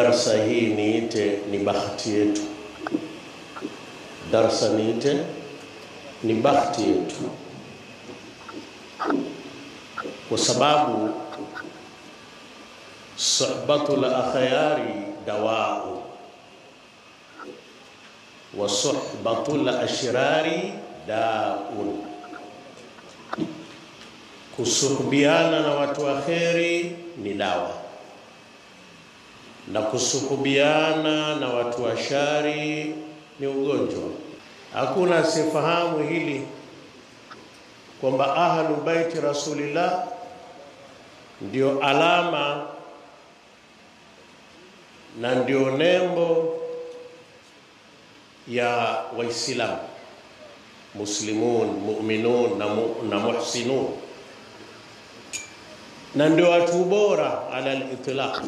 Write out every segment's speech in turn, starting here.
Darasa hii niite ni bahati yetu. Darasa niite ni bahati yetu, kwa sababu suhbatul akhyari dawa'u wa suhbatul ashrari da'un. Kusuhubiana na watu wa kheri ni dawa, na kusuhubiana na watu wa shari ni ugonjwa. Hakuna sifahamu hili kwamba ahlu baiti Rasulillah ndio alama na ndio nembo ya Waislamu, muslimun, mu'minun na muhsinun, na ndio watu bora ala al-itlaq.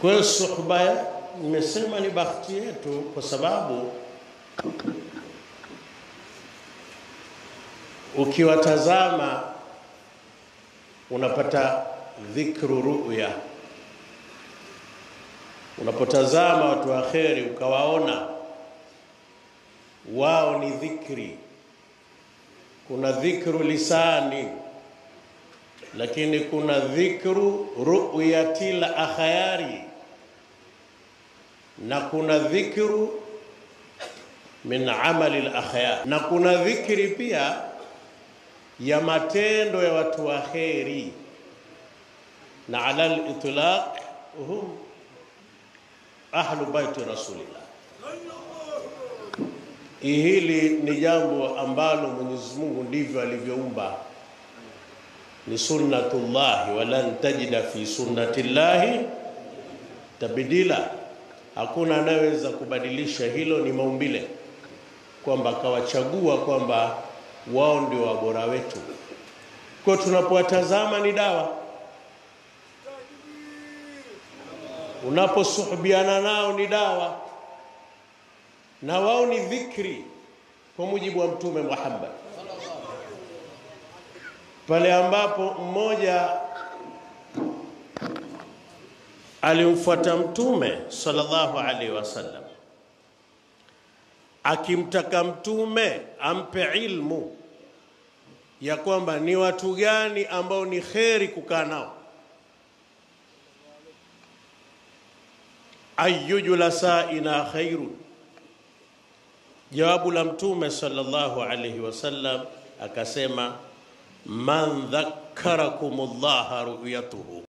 Kwa suhba nimesema ni bahati yetu, kwa sababu ukiwatazama unapata dhikru ru'ya. Unapotazama watu wa kheri ukawaona wao ni dhikri. Kuna dhikru lisani, lakini kuna dhikru ru'yatil akhyari, na kuna dhikru min amali al-akhyar, na kuna dhikri pia ya matendo ya watu wa kheri, na ala al-itlaq hum ahlu baiti Rasulillah. Hili ni jambo ambalo Mwenyezi Mungu ndivyo alivyoumba, ni sunnatullah, walan tajida fi sunnatillahi tabdila. Hakuna anaweza kubadilisha hilo, ni maumbile, kwamba akawachagua kwamba wao ndio wabora wetu. Kwa tunapowatazama ni dawa, unaposuhubiana nao ni dawa, na wao ni dhikri kwa mujibu wa Mtume Muhammad. Pale ambapo mmoja alimfuata Mtume sallallahu alaihi wasallam, akimtaka Mtume ampe ilmu ya kwamba ni watu gani ambao ni kheri kukaa nao, ayyujulasaina khairun. Jawabu la Mtume sallallahu alaihi wasallam akasema, man dhakkarakumullah ru'yatuhu.